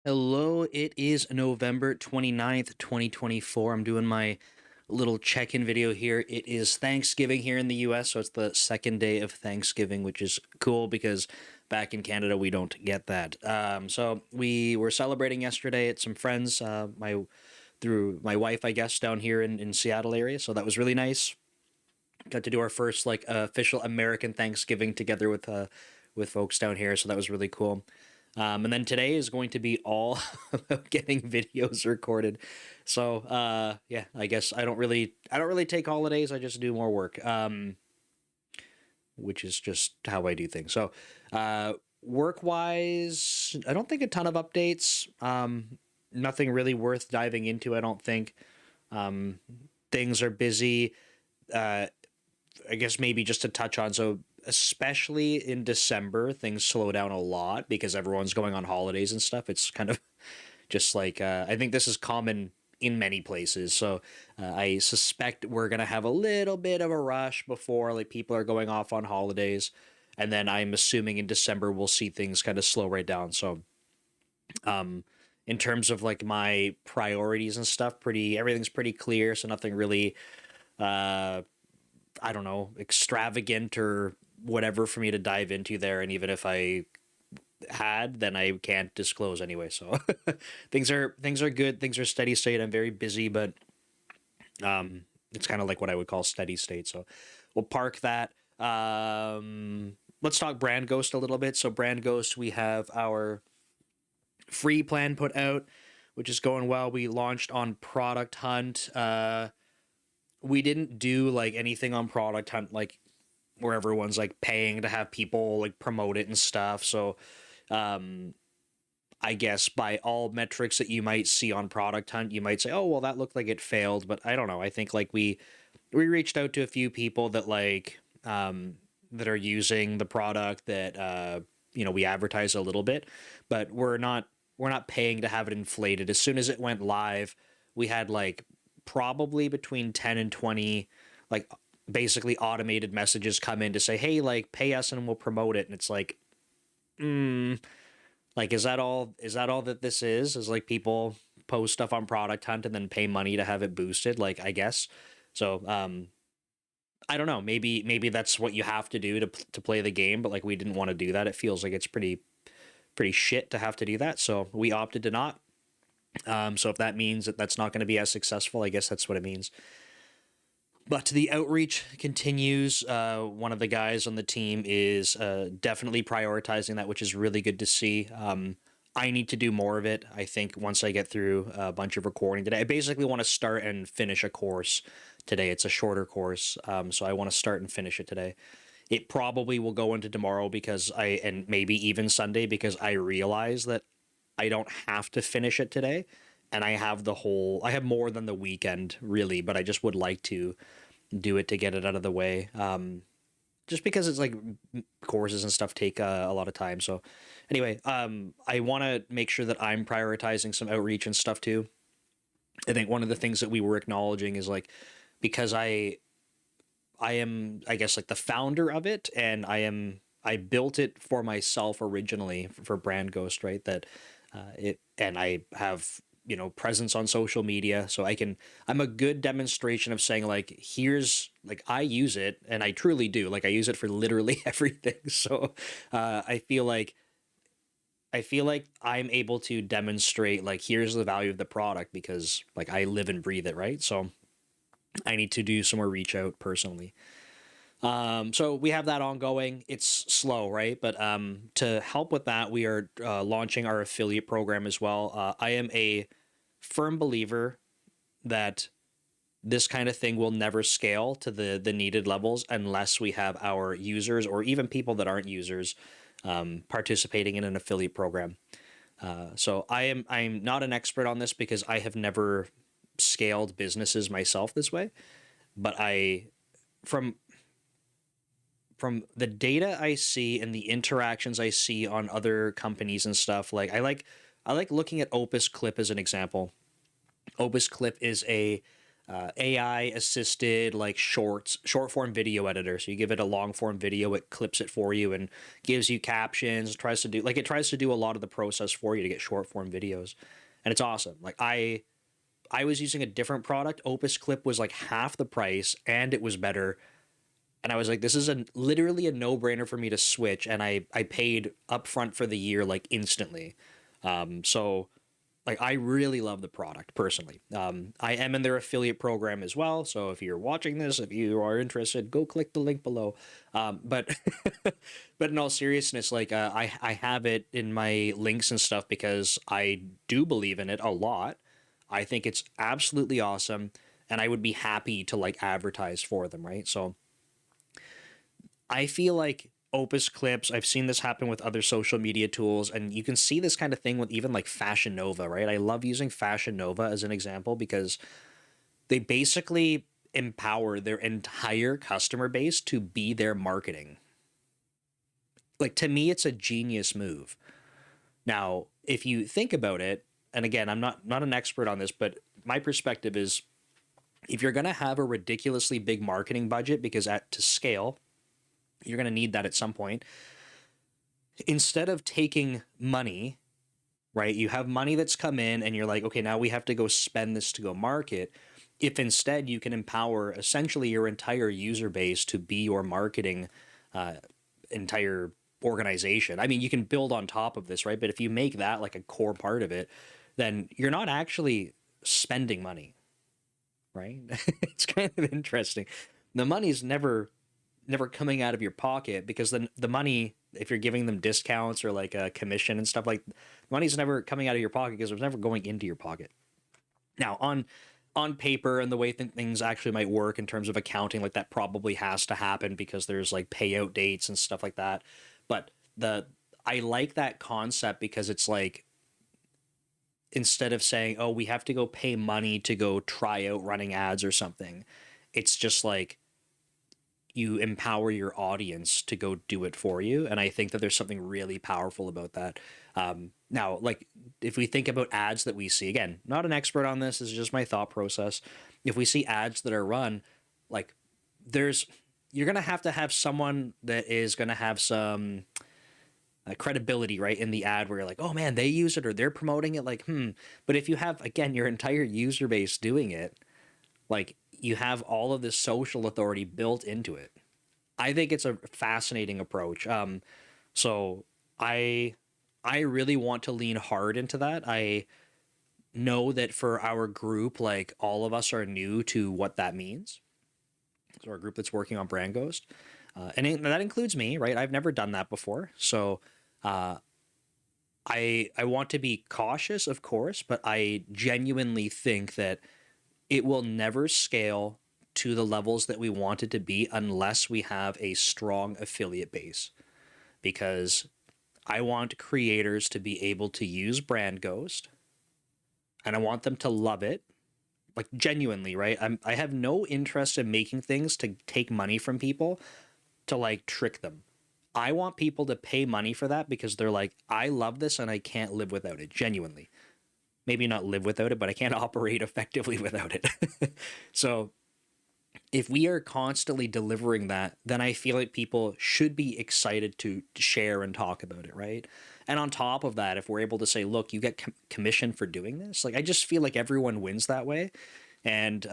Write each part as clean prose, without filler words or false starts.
Hello, it is November 29th, 2024. I'm doing my little check-in video here. It is Thanksgiving here in the US, so it's the second day of Thanksgiving, which is cool because back in Canada we don't get that. So we were celebrating yesterday at some friends, through my wife, I guess, down here in Seattle area. So that was really nice. Got to do our first like official American Thanksgiving together with folks down here, so that was really cool. And then today is going to be all about getting videos recorded. So yeah, I guess I don't really take holidays. I just do more work, which is just how I do things. So work wise, I don't think a ton of updates. Nothing really worth diving into. I don't think um, things are busy. Uh, I guess maybe just to touch on, so especially in December, things slow down a lot because everyone's going on holidays and stuff. It's kind of just like I think this is common in many places. So I suspect we're gonna have a little bit of a rush before like people are going off on holidays, and then I'm assuming in December we'll see things kind of slow right down. So um, in terms of like my priorities and stuff, pretty everything's pretty clear. So nothing really uh I don't know, extravagant or whatever for me to dive into there. And even if I had, then I can't disclose anyway. So things are good. Things are steady state. I'm very busy, but it's kind of like what I would call steady state. So we'll park that. Let's talk Brand Ghost a little bit. So Brand Ghost, we have our free plan put out, which is going well. We launched on Product Hunt. We didn't do like anything on Product Hunt like where everyone's like paying to have people like promote it and stuff. So um I guess by all metrics that you might see on Product Hunt, you might say, "Oh, well that looked like it failed." But I don't know. I think like we reached out to a few people that that are using the product that we advertise a little bit, but we're not paying to have it inflated. As soon as it went live, we had like probably between 10 and 20 like basically automated messages come in to say, "Hey, like pay us and we'll promote it." And it's like, mm, like is that all that this is like people post stuff on Product Hunt and then pay money to have it boosted, like I guess. So I don't know, maybe that's what you have to do to play the game, but like we didn't want to do that. It feels like it's pretty shit to have to do that, so we opted to not. So if that means that that's not going to be as successful, I guess that's what it means. But the outreach continues. One of the guys on the team is definitely prioritizing that, which is really good to see. I need to do more of it. I think once I get through a bunch of recording today, I basically want to start and finish a course today. It's a shorter course, so I want to start and finish it today. It probably will go into tomorrow and maybe even Sunday, because I realize that I don't have to finish it today, and I have more than the weekend really, but I just would like to do it to get it out of the way. Just because it's like courses and stuff take a lot of time. So anyway, I want to make sure that I'm prioritizing some outreach and stuff too. I think one of the things that we were acknowledging is like, because I am, I guess, like the founder of it, and I built it for myself originally for Brand Ghost, right? That it and I have presence on social media, so I'm a good demonstration of saying like, here's like I use it, and I truly do, like I use it for literally everything. So I feel like I'm able to demonstrate like, here's the value of the product because like I live and breathe it, right? So I need to do some more reach out personally. So we have that ongoing. It's slow, right? But to help with that, we are launching our affiliate program as well. I am a firm believer that this kind of thing will never scale to the needed levels unless we have our users, or even people that aren't users, participating in an affiliate program. So I'm not an expert on this because I have never scaled businesses myself this way, but from from the data I see and the interactions I see on other companies and stuff, like I like looking at Opus Clip as an example. Opus Clip is a AI assisted like short form video editor. So you give it a long form video, it clips it for you and gives you captions, it tries to do a lot of the process for you to get short form videos. And it's awesome. Like I was using a different product. Opus Clip was like half the price and it was better. And I was like, this is literally a no brainer for me to switch. And I paid upfront for the year like instantly. So like I really love the product personally. I am in their affiliate program as well. So if you're watching this, if you are interested, go click the link below. But but in all seriousness, like I have it in my links and stuff because I do believe in it a lot. I think it's absolutely awesome, and I would be happy to like advertise for them, right? So I feel like Opus Clips, I've seen this happen with other social media tools, and you can see this kind of thing with even like Fashion Nova, right? I love using Fashion Nova as an example because they basically empower their entire customer base to be their marketing. Like to me, it's a genius move. Now, if you think about it, and again, I'm not an expert on this, but my perspective is if you're going to have a ridiculously big marketing budget because at to scale, you're going to need that at some point. Instead of taking money, right? You have money that's come in and you're like, okay, now we have to go spend this to go market. If instead you can empower essentially your entire user base to be your marketing uh, entire organization. I mean, you can build on top of this, right? But if you make that like a core part of it, then you're not actually spending money, right? It's kind of interesting. The money's never coming out of your pocket because then the money, if you're giving them discounts or like a commission and stuff, like money's never coming out of your pocket because it was never going into your pocket. Now on paper and the way things actually might work in terms of accounting, like that probably has to happen because there's like payout dates and stuff like that. But the I like that concept because it's like instead of saying, oh, we have to go pay money to go try out running ads or something, it's just like you empower your audience to go do it for you. And I think that there's something really powerful about that. Now, like if we think about ads that we see, again, not an expert on this, this is just my thought process. If we see ads that are run, like there's, you're going to have someone that is going to have some credibility, right, in the ad where you're like, oh man, they use it or they're promoting it. Like, But if you have, again, your entire user base doing it, like you have all of this social authority built into it. I think it's a fascinating approach. So I I really want to lean hard into that. I know that for our group, like all of us are new to what that means. So our group that's working on Brand Ghost, that includes me, right? I've never done that before, so uh, I want to be cautious, of course, but I genuinely think that it will never scale to the levels that we want it to be unless we have a strong affiliate base. Because I want creators to be able to use Brand Ghost and I want them to love it, like genuinely, right? I have no interest in making things to take money from people to like trick them. I want people to pay money for that because they're like, I love this and I can't live without it, genuinely. Maybe not live without it, but I can't operate effectively without it. So if we are constantly delivering that, then I feel like people should be excited to share and talk about it, right? And on top of that, if we're able to say, look, you get commission for doing this, like I just feel like everyone wins that way. And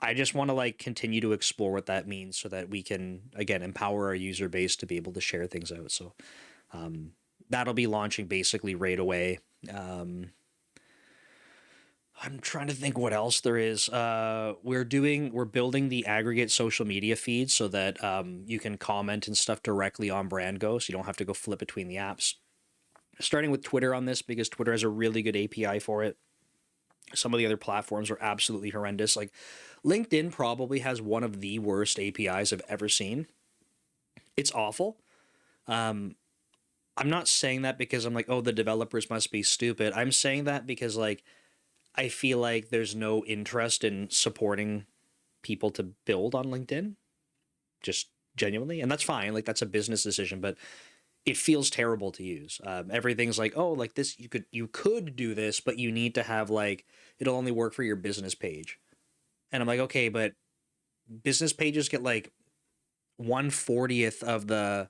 I just want to like continue to explore what that means so that we can, again, empower our user base to be able to share things out. So that'll be launching basically right away. I'm trying to think what else there is. We're building the aggregate social media feed so that you can comment and stuff directly on Brand Ghost. You don't have to go flip between the apps. Starting with Twitter on this because Twitter has a really good API for it. Some of the other platforms are absolutely horrendous. Like LinkedIn probably has one of the worst APIs I've ever seen. It's awful. I'm not saying that because I'm like, oh, the developers must be stupid. I'm saying that because like I feel like there's no interest in supporting people to build on LinkedIn, just genuinely, and that's fine. Like that's a business decision, but it feels terrible to use. Everything's like, oh, like this, you could do this, but you need to have like it'll only work for your business page. And I'm like, okay, but business pages get like 1/40th of the,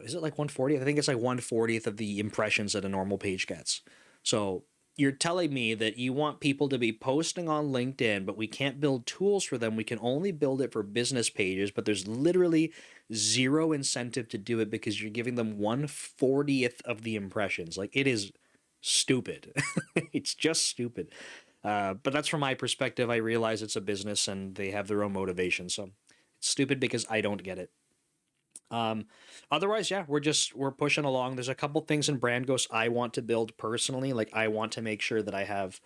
is it like 1/40th? I think it's like 1/40th of the impressions that a normal page gets. So you're telling me that you want people to be posting on LinkedIn, but we can't build tools for them. We can only build it for business pages, but there's literally zero incentive to do it because you're giving them 1/40th of the impressions. Like, it is stupid. It's just stupid. But that's from my perspective. I realize it's a business and they have their own motivation. So it's stupid because I don't get it. Um, Otherwise, yeah, we're pushing along. There's a couple things in Brand Ghost I want to build personally. Like, I want to make sure that I have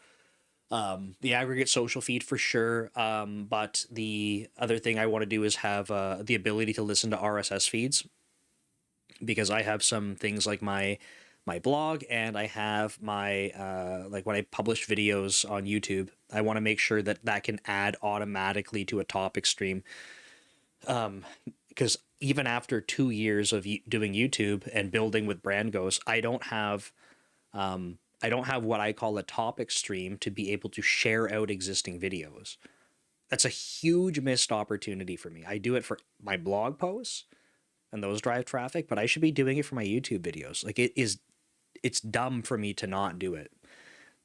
the aggregate social feed for sure. But the other thing I want to do is have the ability to listen to RSS feeds, because I have some things like my blog, and I have my like when I publish videos on YouTube, I want to make sure that that can add automatically to a topic stream. Because even after 2 years of doing YouTube and building with Brand Ghost, I don't have what I call a topic stream to be able to share out existing videos. That's a huge missed opportunity for me. I do it for my blog posts and those drive traffic, but I should be doing it for my YouTube videos. Like, it's dumb for me to not do it.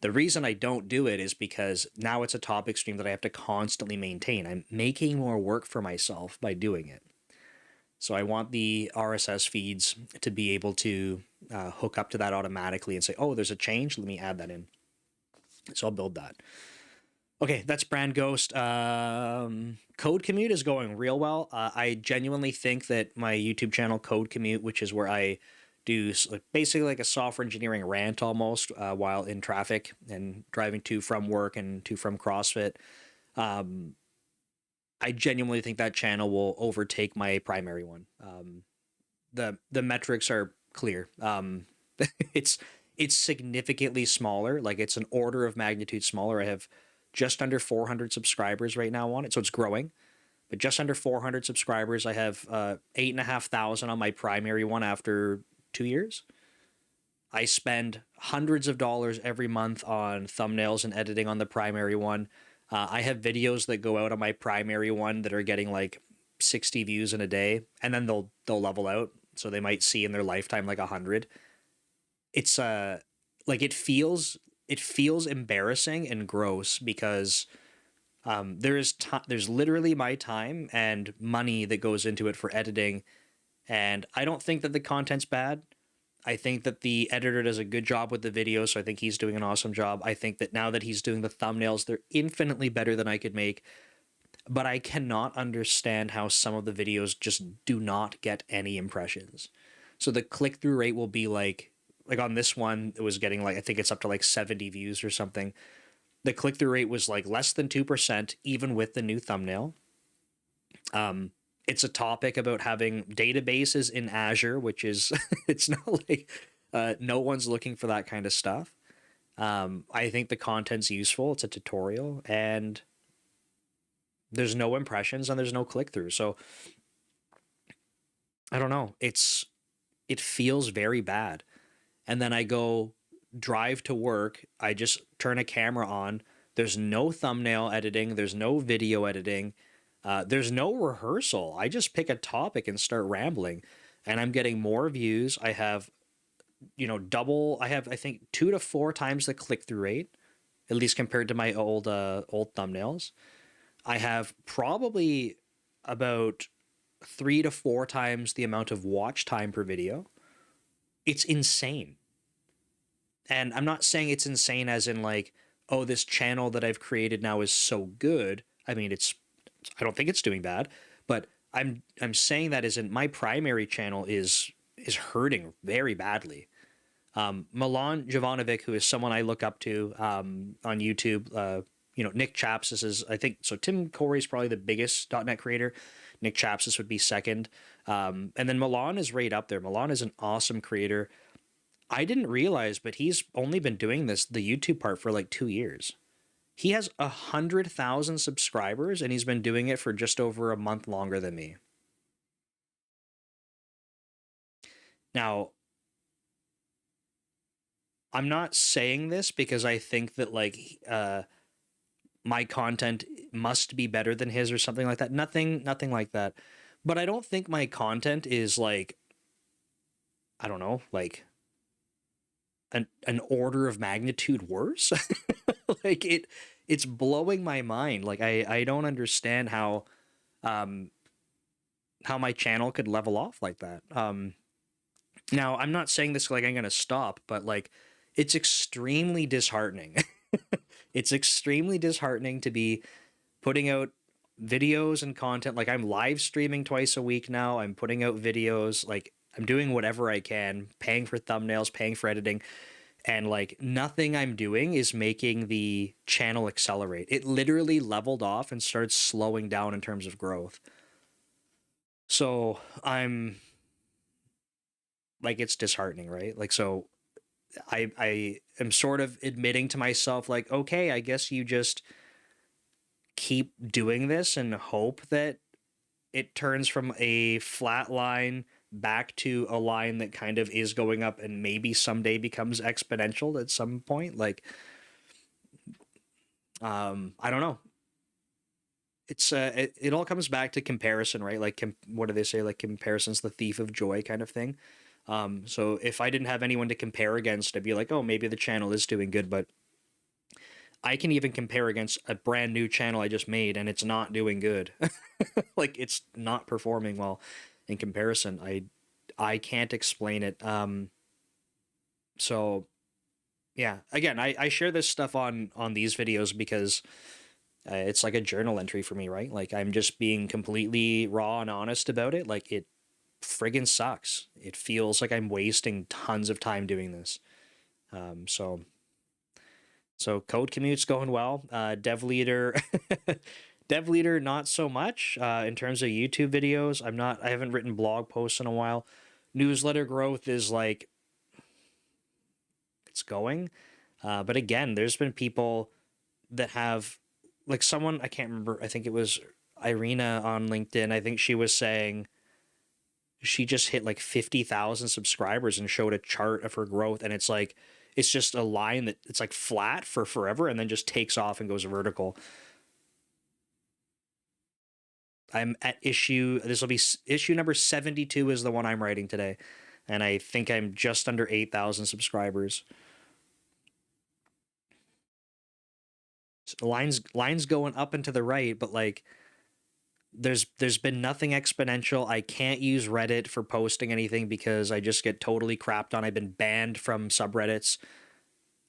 The reason I don't do it is because now it's a topic stream that I have to constantly maintain. I'm making more work for myself by doing it. So I want the RSS feeds to be able to hook up to that automatically and say, oh, there's a change. Let me add that in. So I'll build that. Okay, that's Brand Ghost. Code Commute is going real well. I genuinely think that my YouTube channel, Code Commute, which is where I do like basically like a software engineering rant almost while in traffic and driving to from work and to from CrossFit. Um, I genuinely think that channel will overtake my primary one. The metrics are clear. It's it's significantly smaller. Like, it's an order of magnitude smaller. I have just under 400 subscribers right now on it, so it's growing. But just under 400 subscribers. I have 8,500 on my primary one after 2 years. I spend hundreds of dollars every month on thumbnails and editing on the primary one. I have videos that go out on my primary one that are getting like 60 views in a day, and then they'll level out, so they might see in their lifetime like 100. It's like, it feels embarrassing and gross because there's literally my time and money that goes into it for editing, and I don't think that the content's bad. I think that the editor does a good job with the video, so I think he's doing an awesome job. I think that now that he's doing the thumbnails, they're infinitely better than I could make. But I cannot understand how some of the videos just do not get any impressions. So the click through rate will be like on this one, it was getting like, I think it's up to like 70 views or something. The click through rate was like less than 2%, even with the new thumbnail. It's a topic about having databases in Azure, which is, it's not like no one's looking for that kind of stuff. I think the content's useful. It's a tutorial, and there's no impressions and there's no click through. So I don't know. It feels very bad. And then I go drive to work. I just turn a camera on. There's no thumbnail editing. There's no video editing. There's no rehearsal. I just pick a topic and start rambling, and I'm getting more views. I have, double. I have, I think, 2 to 4 times the click through rate, at least compared to my old thumbnails. I have probably about 3 to 4 times the amount of watch time per video. It's insane. And I'm not saying it's insane as in like, oh, this channel that I've created now is so good. I mean, I don't think it's doing bad, but I'm saying that as in my primary channel is hurting very badly. Milan Jovanovic, who is someone I look up to on YouTube, Nick Chapsis is, I think, so Tim Corey is probably the biggest .NET creator. Nick Chapsis would be second. And then Milan is right up there. Milan is an awesome creator. I didn't realize, but he's only been doing the YouTube part for like 2 years. He has 100,000 subscribers, and he's been doing it for just over a month longer than me. Now, I'm not saying this because I think that like my content must be better than his or something like that. Nothing like that. But I don't think my content is like, I don't know, like an order of magnitude worse. Like it's blowing my mind. Like I don't understand um how my channel could level off like that. Now I'm not saying this like I'm gonna stop, but like it's extremely disheartening. It's extremely disheartening to be putting out videos and content. Like I'm live streaming twice a week now. I'm putting out videos. Like I'm doing whatever I can, paying for thumbnails, paying for editing, and like nothing I'm doing is making the channel accelerate. It literally leveled off and started slowing down in terms of growth. So I'm like, it's disheartening, right? Like, so I am sort of admitting to myself, like, okay, I guess you just keep doing this and hope that it turns from a flat line back to a line that kind of is going up and maybe someday becomes exponential at some point. Like, I don't know. It all comes back to comparison, right? Like, what do they say? Like, comparison's the thief of joy, kind of thing. So if I didn't have anyone to compare against, I'd be like, oh, maybe the channel is doing good, but I can even compare against a brand new channel I just made and it's not doing good. Like it's not performing well in comparison. I can't explain it. So yeah, again, I share this stuff on these videos because it's like a journal entry for me, right? Like I'm just being completely raw and honest about it. Like it friggin' sucks. It feels like I'm wasting tons of time doing this. Um, so so code commute's going well. Dev leader, dev leader, not so much. In terms of YouTube videos, I haven't written blog posts in a while. Newsletter growth is like it's going, but again, there's been people that have like someone I can't remember. I think it was Irina on LinkedIn. I think she was saying she just hit like 50,000 subscribers and showed a chart of her growth, and it's like it's just a line that it's like flat for forever and then just takes off and goes vertical. I'm at this will be issue number 72 is the one I'm writing today, and I think I'm just under 8,000 subscribers. So lines going up and to the right, but like there's been nothing exponential. I can't use Reddit for posting anything because I just get totally crapped on. I've been banned from subreddits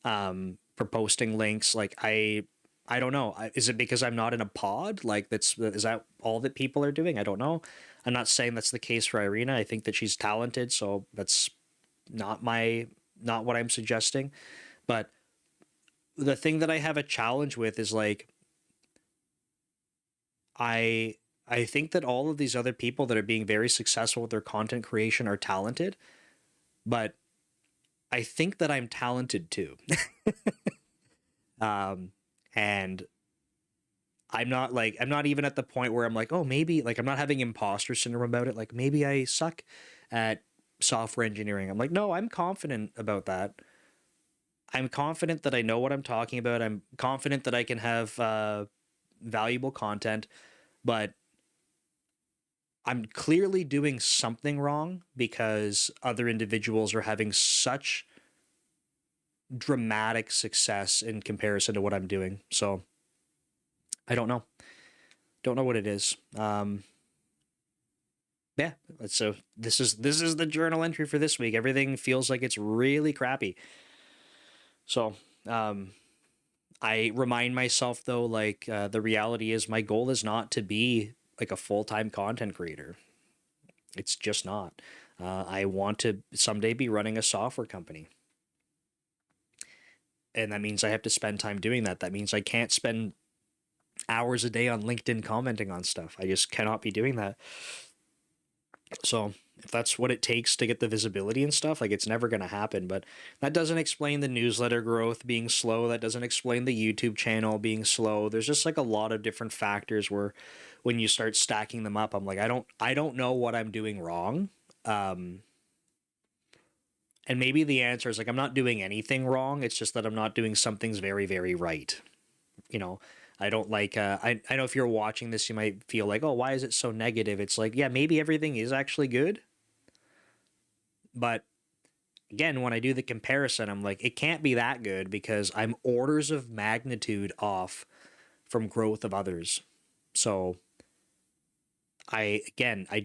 for posting links. Like I don't know. Is it because I'm not in a pod? Like is that all that people are doing? I don't know. I'm not saying that's the case for Irina. I think that she's talented, so that's not what I'm suggesting. But the thing that I have a challenge with is like I I think that all of these other people that are being very successful with their content creation are talented, but I think that I'm talented too. um and I'm not even at the point where I'm like, oh, maybe like I'm not having imposter syndrome about it. Like maybe I suck at software engineering. I'm like, no, I'm confident about that. I'm confident that I know what I'm talking about. I'm confident that I can have valuable content, but I'm clearly doing something wrong because other individuals are having such dramatic success in comparison to what I'm doing. So I don't know. Don't know what it is. Yeah. So this is the journal entry for this week. Everything feels like it's really crappy. So um, I remind myself though, like the reality is my goal is not to be like a full time content creator. It's just not. I want to someday be running a software company. And that means I have to spend time doing that. That means I can't spend hours a day on LinkedIn commenting on stuff. I just cannot be doing that. So if that's what it takes to get the visibility and stuff, like it's never going to happen. But that doesn't explain the newsletter growth being slow. That doesn't explain the YouTube channel being slow. There's just like a lot of different factors where when you start stacking them up, I'm like, I don't know what I'm doing wrong. Um, and maybe the answer is like I'm not doing anything wrong. It's just that I'm not doing some things very, very right. You know, I don't like, I know if you're watching this, you might feel like, oh, why is it so negative? It's like, yeah, maybe everything is actually good. But again, when I do the comparison, I'm like, it can't be that good because I'm orders of magnitude off from growth of others. So I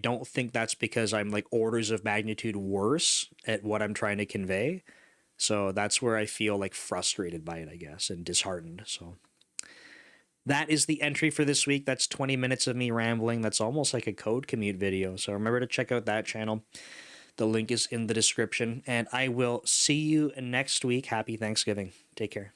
don't think that's because I'm like orders of magnitude worse at what I'm trying to convey. So that's where I feel like frustrated by it, I guess, and disheartened. So that is the entry for this week. That's 20 minutes of me rambling. That's almost like a code commute video. So remember to check out that channel. The link is in the description. And I will see you next week. Happy Thanksgiving. Take care.